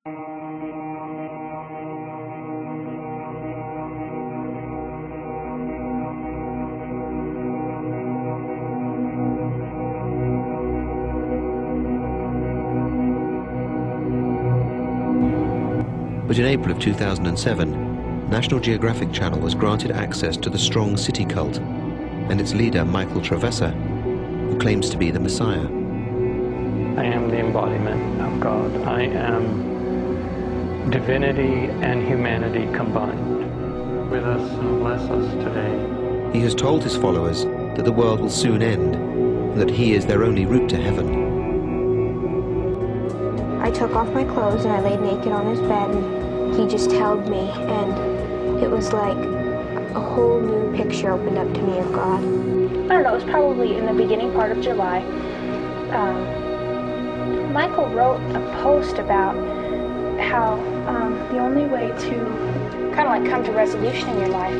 But in April of 2007, National Geographic Channel was granted access to the strong city cult and its leader, Michael Travessa, who claims to be the Messiah. I am the embodiment of God. I am divinity and humanity combined. With us and bless us today. He has told his followers that the world will soon end and that he is their only route to heaven. I took off my clothes and I laid naked on his bed, and he just held me, and it was like a whole new picture opened up to me of God. I don't know, it was probably in the beginning part of July. Michael wrote a post about how the only way to kind of like come to resolution in your life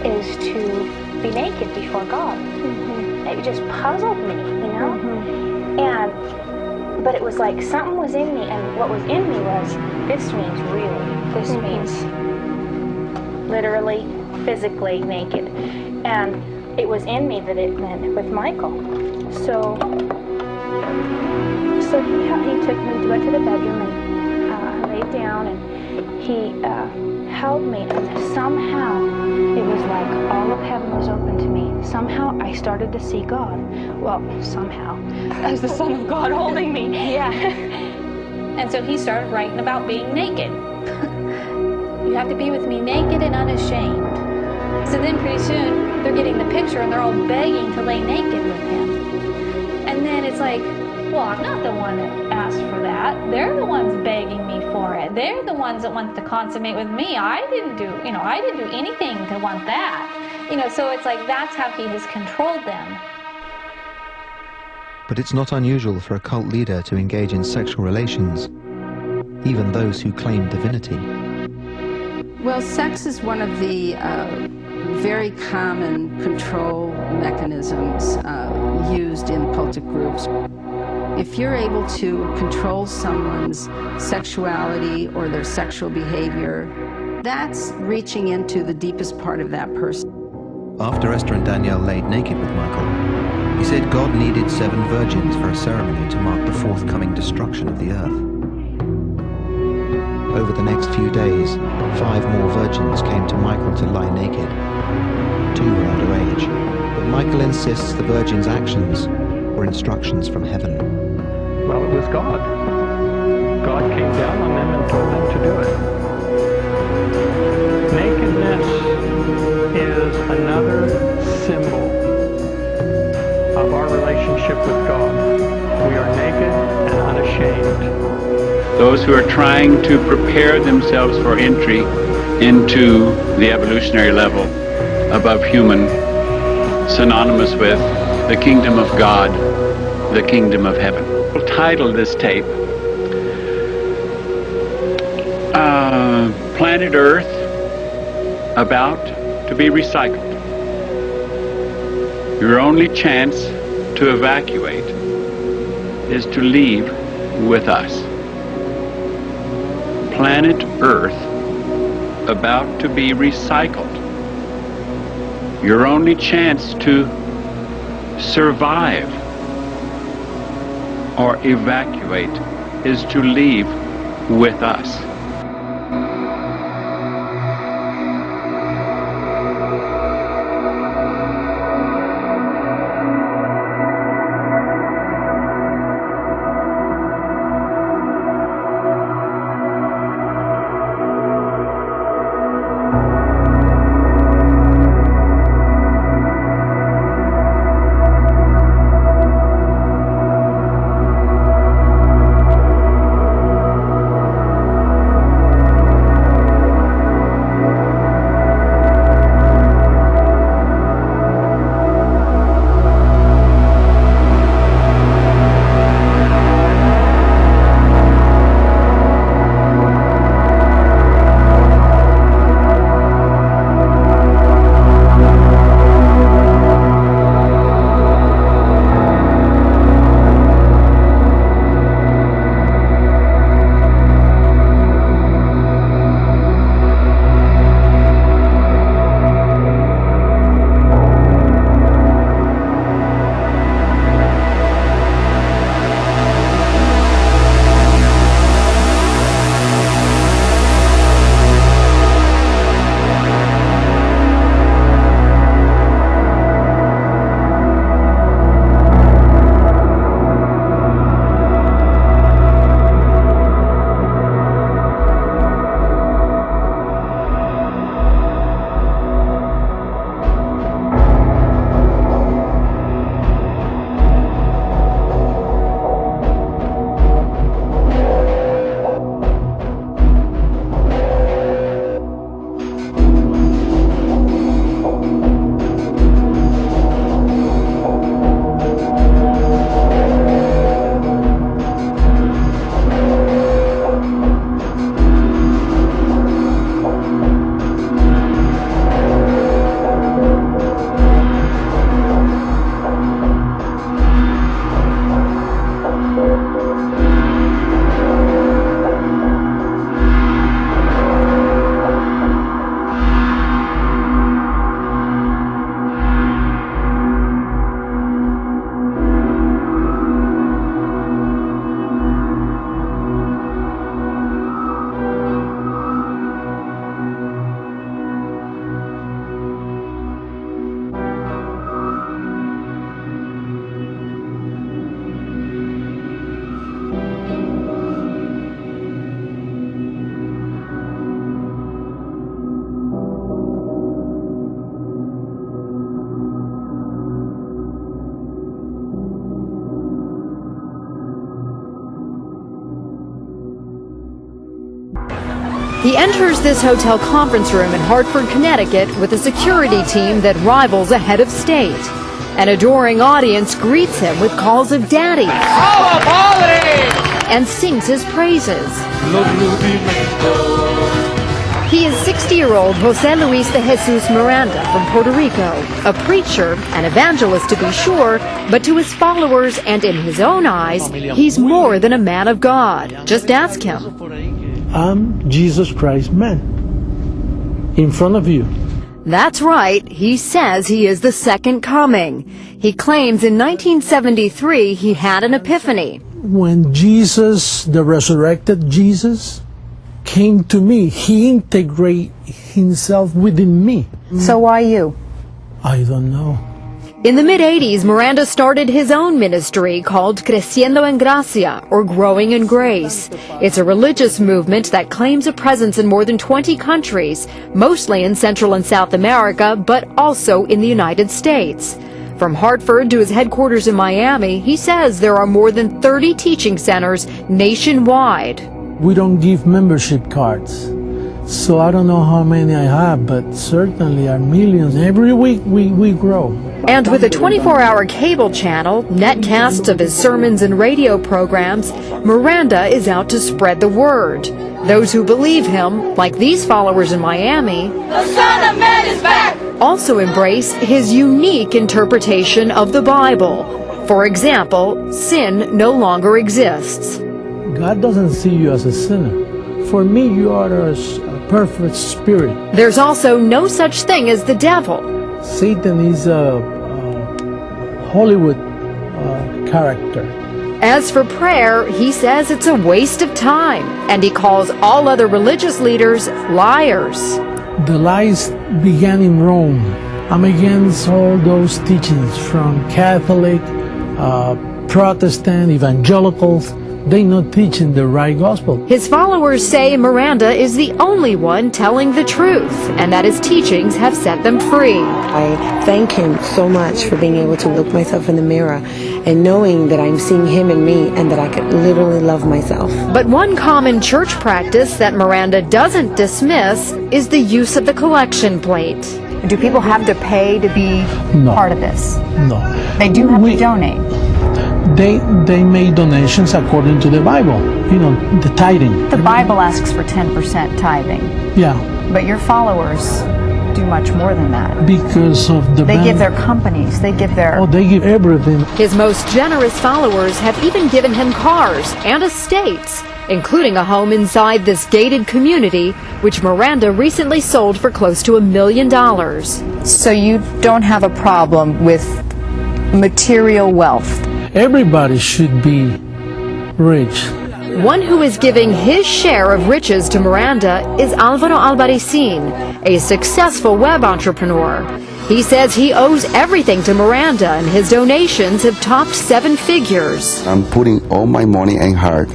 is to be naked before God. Mm-hmm. It just puzzled me, you know? Mm-hmm. But it was like something was in me, and what was in me was, this means really. This means literally, physically naked. And it was in me that it meant with Michael. So he took me, went to the bedroom, and I laid down, and he held me, and somehow it was like all of heaven was open to me. Somehow I started to see God. Well, somehow, as the Son of God holding me. Yeah. And so he started writing about being naked. You have to be with me naked and unashamed. So then pretty soon they're getting the picture and they're all begging to lay naked with him. And then it's like, well, I'm not the one that asked for that. They're the ones begging me for it. They're the ones that want to consummate with me. I didn't do anything to want that. So it's like that's how he has controlled them. But it's not unusual for a cult leader to engage in sexual relations, even those who claim divinity. Well, sex is one of the very common control mechanisms used in cultic groups. If you're able to control someone's sexuality or their sexual behavior, that's reaching into the deepest part of that person. After Esther and Danielle laid naked with Michael, he said God needed 7 virgins for a ceremony to mark the forthcoming destruction of the earth. Over the next few days, 5 more virgins came to Michael to lie naked. 2 were underage, but Michael insists the virgins' actions were instructions from heaven. Well, it was God. God came down on them and told them to do it. Nakedness is another symbol of our relationship with God. We are naked and unashamed. Those who are trying to prepare themselves for entry into the evolutionary level above human, synonymous with the kingdom of God, the kingdom of heaven. We'll title this tape, Planet Earth About to be Recycled. Your only chance to evacuate is to leave with us. Planet Earth about to be recycled. Your only chance to survive or evacuate is to leave with us. He enters this hotel conference room in Hartford, Connecticut with a security team that rivals a head of state. An adoring audience greets him with calls of daddy and sings his praises. He is 60-year-old Jose Luis de Jesus Miranda from Puerto Rico, a preacher, an evangelist to be sure, but to his followers and in his own eyes, he's more than a man of God. Just ask him. I'm Jesus Christ's man, in front of you. That's right, he says he is the second coming. He claims in 1973 he had an epiphany. When Jesus, the resurrected Jesus, came to me, he integrated himself within me. So why you? I don't know. In the mid-'80s, Miranda started his own ministry called Creciendo en Gracia, or Growing in Grace. It's a religious movement that claims a presence in more than 20 countries, mostly in Central and South America, but also in the United States. From Hartford to his headquarters in Miami, he says there are more than 30 teaching centers nationwide. We don't give membership cards, so I don't know how many I have, but certainly are millions. Every week we grow. And with a 24-hour cable channel, netcasts of his sermons and radio programs, Miranda is out to spread the word. Those who believe him, like these followers in Miami, the Son of Man is back, also embrace his unique interpretation of the Bible. For example, sin no longer exists. God doesn't see you as a sinner. For me, you are a perfect spirit. There's also no such thing as the devil. Satan is a Hollywood character. As for prayer, he says it's a waste of time, and he calls all other religious leaders liars. The lies began in Rome. I'm against all those teachings from Catholic, Protestant, evangelicals. They're not teaching the right gospel. His followers say Miranda is the only one telling the truth, and that his teachings have set them free. I thank him so much for being able to look myself in the mirror and knowing that I'm seeing him in me and that I could literally love myself. But one common church practice that Miranda doesn't dismiss is the use of the collection plate. Do people have to pay to be part of this? No. They do have to donate. They make donations according to the Bible, the tithing. The Bible asks for 10% tithing. Yeah. But your followers do much more than that. Because of the... They give their companies, they give their... Oh, they give everything. His most generous followers have even given him cars and estates, including a home inside this gated community, which Miranda recently sold for close to $1 million. So you don't have a problem with material wealth? Everybody should be rich. One who is giving his share of riches to Miranda is Alvaro Albarracin, a successful web entrepreneur. He says he owes everything to Miranda, and his donations have topped 7 figures. I'm putting all my money and heart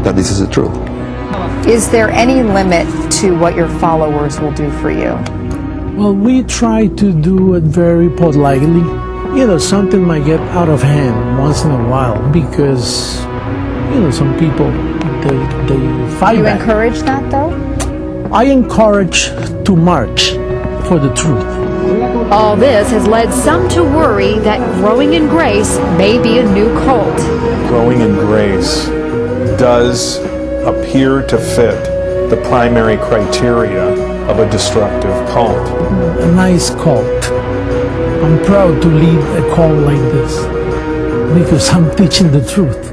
that this is the truth. Is there any limit to what your followers will do for you? Well, we try to do it very politely. Something might get out of hand once in a while because, some people, they fight You back. encourage that, though? I encourage to march for the truth. All this has led some to worry that Growing in Grace may be a new cult. Growing in Grace does appear to fit the primary criteria of a destructive cult. A nice cult. I'm proud to lead a cult like this because I'm teaching the truth.